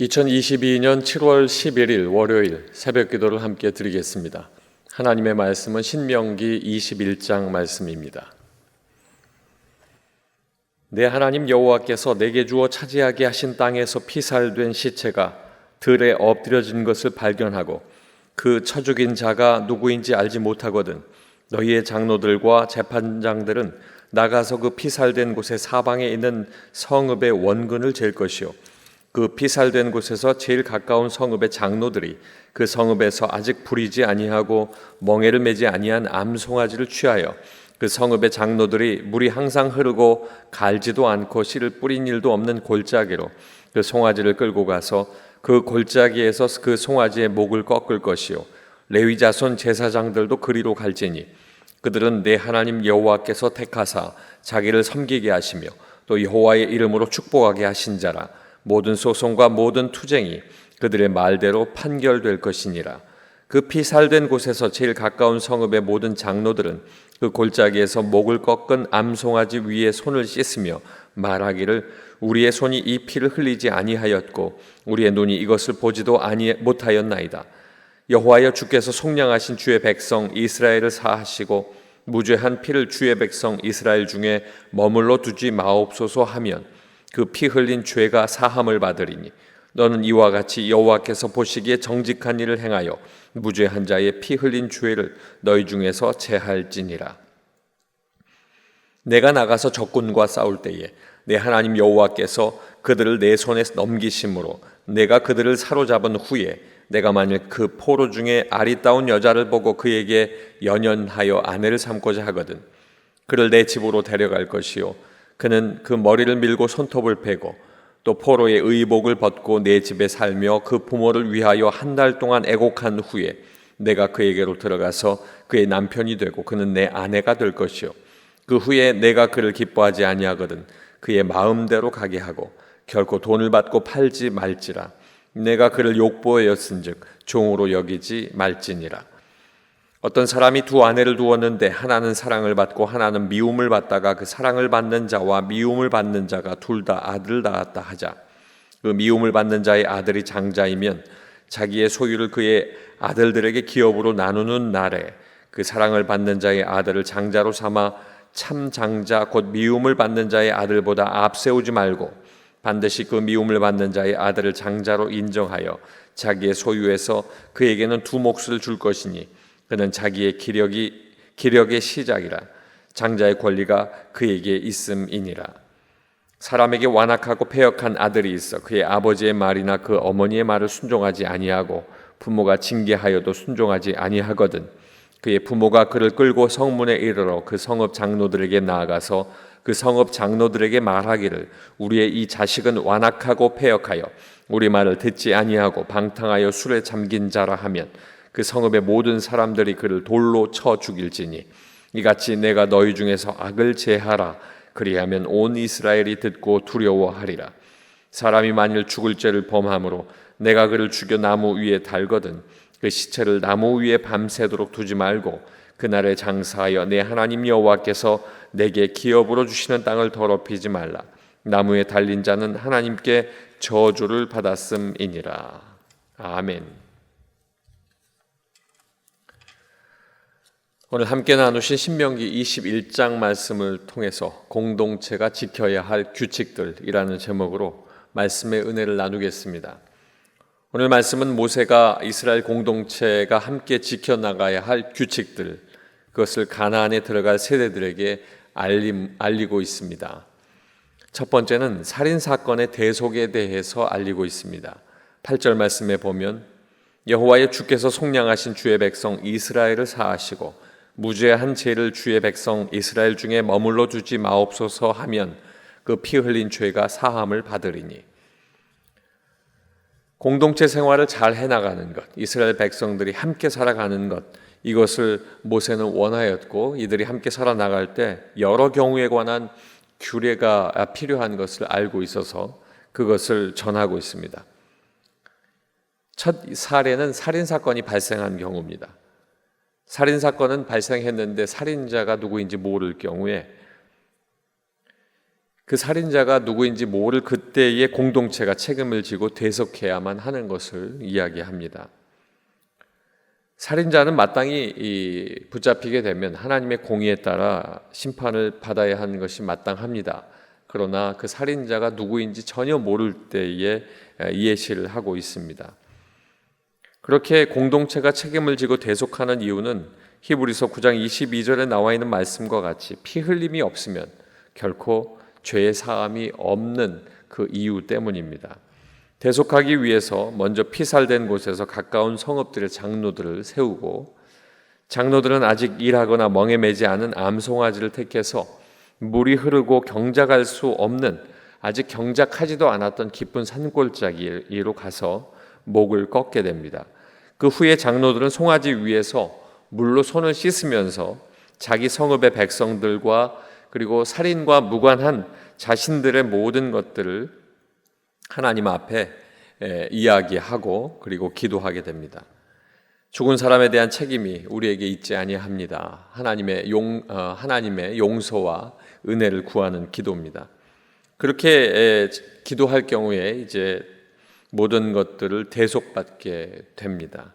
2022년 7월 11일 월요일 새벽 기도를 함께 드리겠습니다. 하나님의 말씀은 신명기 21장 말씀입니다. 내 하나님 여호와께서 내게 주어 차지하게 하신 땅에서 피살된 시체가 들에 엎드려진 것을 발견하고 그 쳐 죽인 자가 누구인지 알지 못하거든 너희의 장로들과 재판장들은 나가서 그 피살된 곳의 사방에 있는 성읍의 원근을 잴 것이요 그 피살된 곳에서 제일 가까운 성읍의 장로들이 그 성읍에서 아직 부리지 아니하고 멍에를 매지 아니한 암송아지를 취하여 그 성읍의 장로들이 물이 항상 흐르고 갈지도 않고 씨를 뿌린 일도 없는 골짜기로 그 송아지를 끌고 가서 그 골짜기에서 그 송아지의 목을 꺾을 것이요 레위 자손 제사장들도 그리로 갈지니 그들은 내 하나님 여호와께서 택하사 자기를 섬기게 하시며 또 여호와의 이름으로 축복하게 하신 자라. 모든 소송과 모든 투쟁이 그들의 말대로 판결될 것이니라. 그 피살된 곳에서 제일 가까운 성읍의 모든 장로들은 그 골짜기에서 목을 꺾은 암송아지 위에 손을 씻으며 말하기를 우리의 손이 이 피를 흘리지 아니하였고 우리의 눈이 이것을 보지도 못하였나이다. 여호와여 주께서 속량하신 주의 백성 이스라엘을 사하시고 무죄한 피를 주의 백성 이스라엘 중에 머물러 두지 마옵소서 하면 그 피 흘린 죄가 사함을 받으리니 너는 이와 같이 여호와께서 보시기에 정직한 일을 행하여 무죄한 자의 피 흘린 죄를 너희 중에서 제할지니라. 내가 나가서 적군과 싸울 때에 내 하나님 여호와께서 그들을 내 손에 넘기심으로 내가 그들을 사로잡은 후에 내가 만일 그 포로 중에 아리따운 여자를 보고 그에게 연연하여 아내를 삼고자 하거든 그를 내 집으로 데려갈 것이요 그는 그 머리를 밀고 손톱을 베고 또 포로의 의복을 벗고 내 집에 살며 그 부모를 위하여 한 달 동안 애곡한 후에 내가 그에게로 들어가서 그의 남편이 되고 그는 내 아내가 될 것이요 그 후에 내가 그를 기뻐하지 아니하거든 그의 마음대로 가게 하고 결코 돈을 받고 팔지 말지라. 내가 그를 욕보하였은즉 종으로 여기지 말지니라. 어떤 사람이 두 아내를 두었는데 하나는 사랑을 받고 하나는 미움을 받다가 그 사랑을 받는 자와 미움을 받는 자가 둘 다 아들을 낳았다 하자. 그 미움을 받는 자의 아들이 장자이면 자기의 소유를 그의 아들들에게 기업으로 나누는 날에 그 사랑을 받는 자의 아들을 장자로 삼아 참 장자 곧 미움을 받는 자의 아들보다 앞세우지 말고 반드시 그 미움을 받는 자의 아들을 장자로 인정하여 자기의 소유에서 그에게는 두 몫을 줄 것이니 그는 자기의 기력의 시작이라. 장자의 권리가 그에게 있음이니라. 사람에게 완악하고 패역한 아들이 있어 그의 아버지의 말이나 그 어머니의 말을 순종하지 아니하고 부모가 징계하여도 순종하지 아니하거든 그의 부모가 그를 끌고 성문에 이르러 그 성읍 장로들에게 나아가서 그 성읍 장로들에게 말하기를 우리의 이 자식은 완악하고 패역하여 우리 말을 듣지 아니하고 방탕하여 술에 잠긴 자라 하면 그 성읍의 모든 사람들이 그를 돌로 쳐 죽일지니 이같이 내가 너희 중에서 악을 제하라. 그리하면 온 이스라엘이 듣고 두려워하리라. 사람이 만일 죽을 죄를 범함으로 내가 그를 죽여 나무 위에 달거든 그 시체를 나무 위에 밤새도록 두지 말고 그날에 장사하여 내 하나님 여호와께서 내게 기업으로 주시는 땅을 더럽히지 말라. 나무에 달린 자는 하나님께 저주를 받았음이니라. 아멘. 오늘 함께 나누신 신명기 21장 말씀을 통해서 공동체가 지켜야 할 규칙들이라는 제목으로 말씀의 은혜를 나누겠습니다. 오늘 말씀은 모세가 이스라엘 공동체가 함께 지켜나가야 할 규칙들, 그것을 가나안에 들어갈 세대들에게 알리고 있습니다. 첫 번째는 살인사건의 대속에 대해서 알리고 있습니다. 8절 말씀에 보면 여호와의 주께서 속량하신 주의 백성 이스라엘을 사하시고 무죄한 죄를 주의 백성 이스라엘 중에 머물러 두지 마옵소서 하면 그 피 흘린 죄가 사함을 받으리니. 공동체 생활을 잘 해나가는 것, 이스라엘 백성들이 함께 살아가는 것, 이것을 모세는 원하였고 이들이 함께 살아나갈 때 여러 경우에 관한 규례가 필요한 것을 알고 있어서 그것을 전하고 있습니다. 첫 사례는 살인사건이 발생한 경우입니다. 살인사건은 발생했는데 살인자가 누구인지 모를 경우에 그 살인자가 누구인지 모를 그때의 공동체가 책임을 지고 대속해야만 하는 것을 이야기합니다. 살인자는 마땅히 붙잡히게 되면 하나님의 공의에 따라 심판을 받아야 하는 것이 마땅합니다. 그러나 그 살인자가 누구인지 전혀 모를 때에 예시를 하고 있습니다. 그렇게 공동체가 책임을 지고 대속하는 이유는 히브리서 9장 22절에 나와 있는 말씀과 같이 피 흘림이 없으면 결코 죄의 사함이 없는 그 이유 때문입니다. 대속하기 위해서 먼저 피살된 곳에서 가까운 성읍들의 장로들을 세우고, 장로들은 아직 일하거나 멍에 매지 않은 암송아지를 택해서 물이 흐르고 경작할 수 없는, 아직 경작하지도 않았던 깊은 산골짜기로 가서 목을 꺾게 됩니다. 그 후에 장로들은 송아지 위에서 물로 손을 씻으면서 자기 성읍의 백성들과 그리고 살인과 무관한 자신들의 모든 것들을 하나님 앞에 이야기하고 그리고 기도하게 됩니다. 죽은 사람에 대한 책임이 우리에게 있지 아니합니다. 하나님의 용서와 은혜를 구하는 기도입니다. 그렇게 기도할 경우에 이제 모든 것들을 대속받게 됩니다.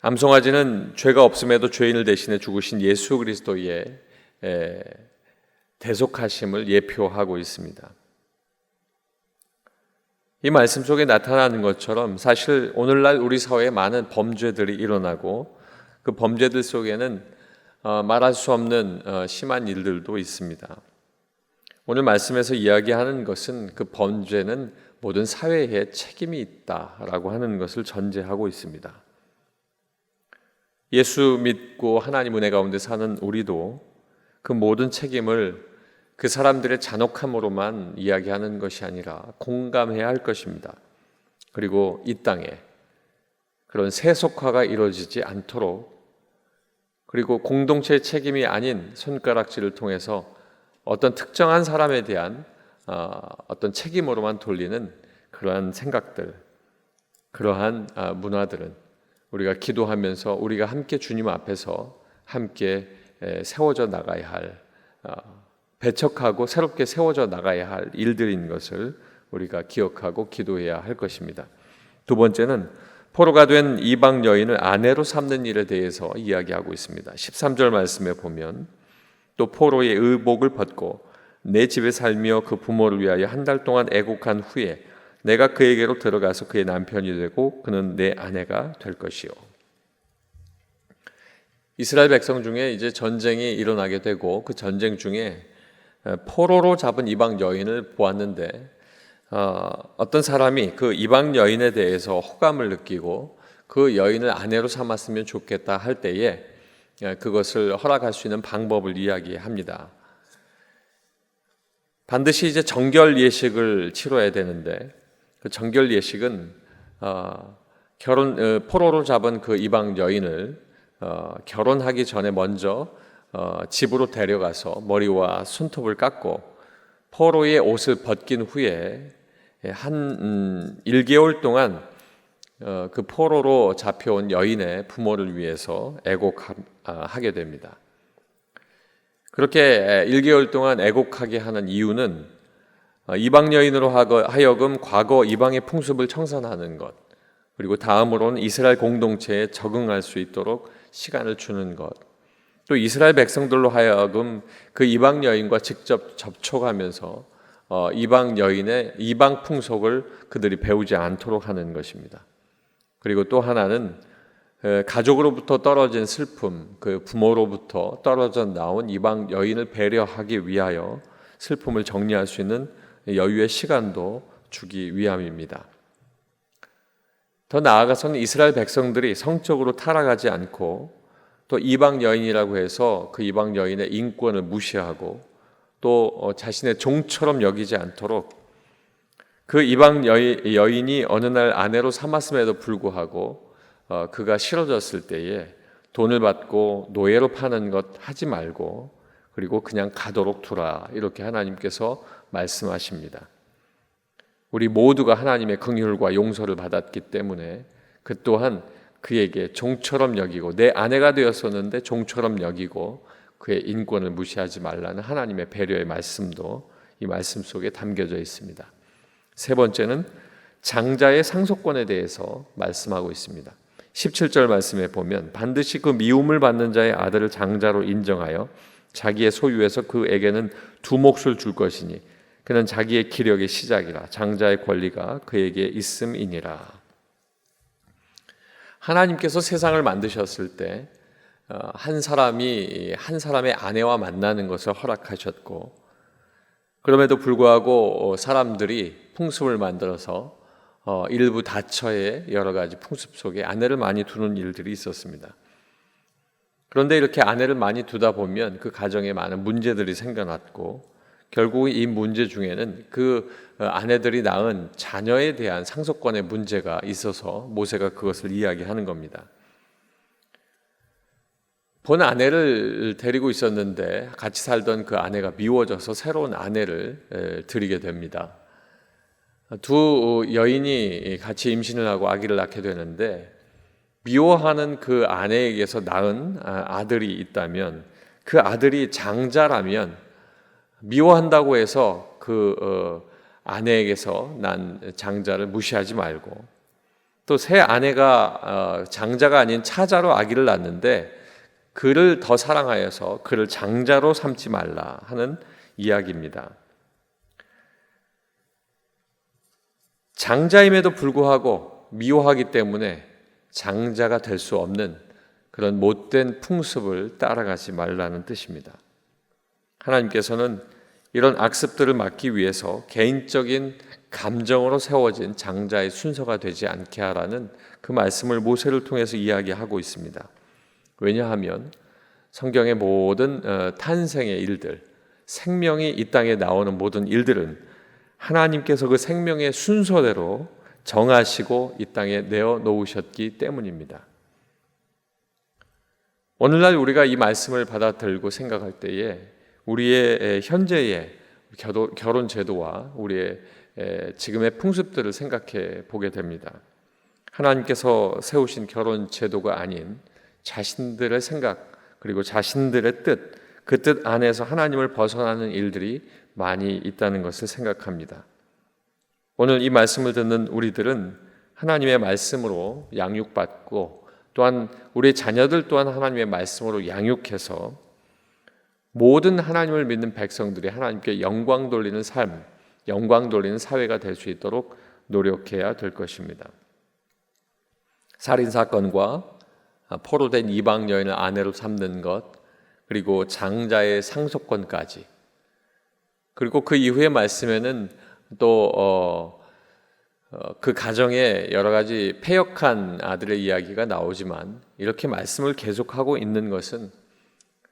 암송아지는 죄가 없음에도 죄인을 대신해 죽으신 예수 그리스도의 대속하심을 예표하고 있습니다. 이 말씀 속에 나타나는 것처럼 사실 오늘날 우리 사회에 많은 범죄들이 일어나고 그 범죄들 속에는 말할 수 없는 심한 일들도 있습니다. 오늘 말씀에서 이야기하는 것은 그 범죄는 모든 사회에 책임이 있다라고 하는 것을 전제하고 있습니다. 예수 믿고 하나님 은혜 가운데 사는 우리도 그 모든 책임을 그 사람들의 잔혹함으로만 이야기하는 것이 아니라 공감해야 할 것입니다. 그리고 이 땅에 그런 세속화가 이루어지지 않도록, 그리고 공동체의 책임이 아닌 손가락질을 통해서 어떤 특정한 사람에 대한 어떤 책임으로만 돌리는 그러한 생각들, 그러한 문화들은 우리가 기도하면서 우리가 함께 주님 앞에서 함께 세워져 나가야 할, 배척하고 새롭게 세워져 나가야 할 일들인 것을 우리가 기억하고 기도해야 할 것입니다. 두 번째는 포로가 된 이방 여인을 아내로 삼는 일에 대해서 이야기하고 있습니다. 13절 말씀에 보면 또 포로의 의복을 벗고 내 집에 살며 그 부모를 위하여 한 달 동안 애곡한 후에 내가 그에게로 들어가서 그의 남편이 되고 그는 내 아내가 될 것이요. 이스라엘 백성 중에 이제 전쟁이 일어나게 되고 그 전쟁 중에 포로로 잡은 이방 여인을 보았는데 어떤 사람이 그 이방 여인에 대해서 호감을 느끼고 그 여인을 아내로 삼았으면 좋겠다 할 때에 그것을 허락할 수 있는 방법을 이야기합니다. 반드시 이제 정결 예식을 치러야 되는데 그 정결 예식은 포로로 잡은 그 이방 여인을 결혼하기 전에 먼저 집으로 데려가서 머리와 손톱을 깎고 포로의 옷을 벗긴 후에 한 1개월 동안 그 포로로 잡혀온 여인의 부모를 위해서 애곡하게 됩니다. 그렇게 1개월 동안 애곡하게 하는 이유는 이방 여인으로 하여금 과거 이방의 풍습을 청산하는 것, 그리고 다음으로는 이스라엘 공동체에 적응할 수 있도록 시간을 주는 것, 또 이스라엘 백성들로 하여금 그 이방 여인과 직접 접촉하면서 이방 여인의 이방 풍속을 그들이 배우지 않도록 하는 것입니다. 그리고 또 하나는 가족으로부터 떨어진 슬픔, 그 부모로부터 떨어져 나온 이방 여인을 배려하기 위하여 슬픔을 정리할 수 있는 여유의 시간도 주기 위함입니다. 더 나아가서는 이스라엘 백성들이 성적으로 타락하지 않고 또 이방 여인이라고 해서 그 이방 여인의 인권을 무시하고 또 자신의 종처럼 여기지 않도록 그 이방 여인이 어느 날 아내로 삼았음에도 불구하고 그가 싫어졌을 때에 돈을 받고 노예로 파는 것 하지 말고 그리고 그냥 가도록 두라, 이렇게 하나님께서 말씀하십니다. 우리 모두가 하나님의 긍휼과 용서를 받았기 때문에 그 또한 그에게 종처럼 여기고, 내 아내가 되었었는데 종처럼 여기고 그의 인권을 무시하지 말라는 하나님의 배려의 말씀도 이 말씀 속에 담겨져 있습니다. 세 번째는 장자의 상속권에 대해서 말씀하고 있습니다. 17절 말씀에 보면 반드시 그 미움을 받는 자의 아들을 장자로 인정하여 자기의 소유에서 그에게는 두 몫을 줄 것이니 그는 자기의 기력의 시작이라 장자의 권리가 그에게 있음이니라. 하나님께서 세상을 만드셨을 때 한 사람이 한 사람의 아내와 만나는 것을 허락하셨고, 그럼에도 불구하고 사람들이 풍습을 만들어서 일부 다처의 여러 가지 풍습 속에 아내를 많이 두는 일들이 있었습니다. 그런데 이렇게 아내를 많이 두다 보면 그 가정에 많은 문제들이 생겨났고, 결국 이 문제 중에는 그 아내들이 낳은 자녀에 대한 상속권의 문제가 있어서 모세가 그것을 이야기하는 겁니다. 본 아내를 데리고 있었는데 같이 살던 그 아내가 미워져서 새로운 아내를 들이게 됩니다. 두 여인이 같이 임신을 하고 아기를 낳게 되는데, 미워하는 그 아내에게서 낳은 아들이 있다면 그 아들이 장자라면 미워한다고 해서 그 아내에게서 난 장자를 무시하지 말고, 또 새 아내가 장자가 아닌 차자로 아기를 낳는데 그를 더 사랑하여서 그를 장자로 삼지 말라 하는 이야기입니다. 장자임에도 불구하고 미워하기 때문에 장자가 될 수 없는 그런 못된 풍습을 따라가지 말라는 뜻입니다. 하나님께서는 이런 악습들을 막기 위해서 개인적인 감정으로 세워진 장자의 순서가 되지 않게 하라는 그 말씀을 모세를 통해서 이야기하고 있습니다. 왜냐하면 성경의 모든 탄생의 일들, 생명이 이 땅에 나오는 모든 일들은 하나님께서 그 생명의 순서대로 정하시고 이 땅에 내어놓으셨기 때문입니다. 오늘날 우리가 이 말씀을 받아들고 생각할 때에 우리의 현재의 결혼 제도와 우리의 지금의 풍습들을 생각해 보게 됩니다. 하나님께서 세우신 결혼 제도가 아닌 자신들의 생각, 그리고 자신들의 뜻, 그 뜻 안에서 하나님을 벗어나는 일들이 많이 있다는 것을 생각합니다. 오늘 이 말씀을 듣는 우리들은 하나님의 말씀으로 양육받고, 또한 우리 자녀들 또한 하나님의 말씀으로 양육해서 모든 하나님을 믿는 백성들이 하나님께 영광 돌리는 삶, 영광 돌리는 사회가 될 수 있도록 노력해야 될 것입니다. 살인사건과 포로된 이방 여인을 아내로 삼는 것, 그리고 장자의 상속권까지, 그리고 그 이후의 말씀에는 또 그 가정에 여러 가지 패역한 아들의 이야기가 나오지만, 이렇게 말씀을 계속하고 있는 것은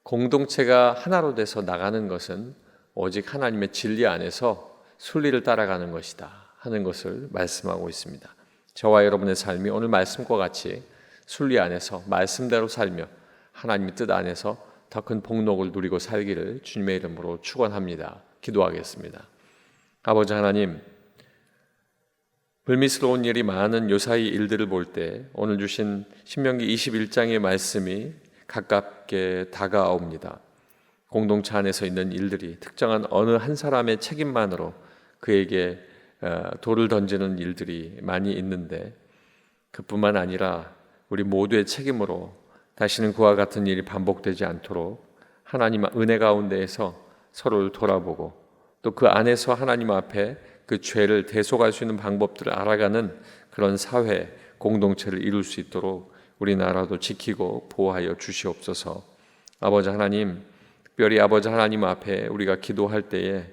공동체가 하나로 돼서 나가는 것은 오직 하나님의 진리 안에서 순리를 따라가는 것이다 하는 것을 말씀하고 있습니다. 저와 여러분의 삶이 오늘 말씀과 같이 순리 안에서 말씀대로 살며 하나님의 뜻 안에서 더 큰 복록을 누리고 살기를 주님의 이름으로 축원합니다. 기도하겠습니다. 아버지 하나님, 불미스러운 일이 많은 요사이 일들을 볼 때 오늘 주신 신명기 21장의 말씀이 가깝게 다가옵니다. 공동체 안에서 있는 일들이 특정한 어느 한 사람의 책임만으로 그에게 돌을 던지는 일들이 많이 있는데, 그뿐만 아니라 우리 모두의 책임으로 다시는 그와 같은 일이 반복되지 않도록 하나님 은혜 가운데에서 서로를 돌아보고, 또 그 안에서 하나님 앞에 그 죄를 대속할 수 있는 방법들을 알아가는 그런 사회, 공동체를 이룰 수 있도록 우리나라도 지키고 보호하여 주시옵소서. 아버지 하나님, 특별히 아버지 하나님 앞에 우리가 기도할 때에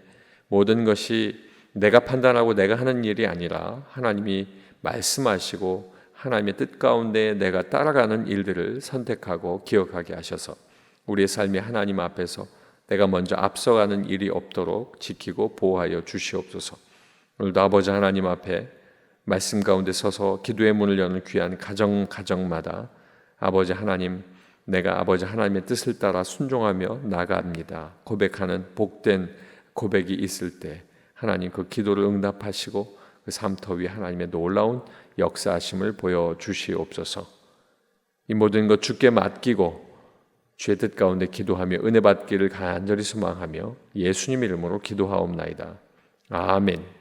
모든 것이 내가 판단하고 내가 하는 일이 아니라 하나님이 말씀하시고 하나님의 뜻 가운데 내가 따라가는 일들을 선택하고 기억하게 하셔서 우리의 삶이 하나님 앞에서 내가 먼저 앞서가는 일이 없도록 지키고 보호하여 주시옵소서. 오늘도 아버지 하나님 앞에 말씀 가운데 서서 기도의 문을 여는 귀한 가정마다 아버지 하나님, 내가 아버지 하나님의 뜻을 따라 순종하며 나갑니다 고백하는 복된 고백이 있을 때 하나님 그 기도를 응답하시고 그 삶터 위에 하나님의 놀라운 역사하심을 보여주시옵소서. 이 모든 것 주께 맡기고 주의 뜻 가운데 기도하며 은혜 받기를 간절히 소망하며 예수님 이름으로 기도하옵나이다. 아멘.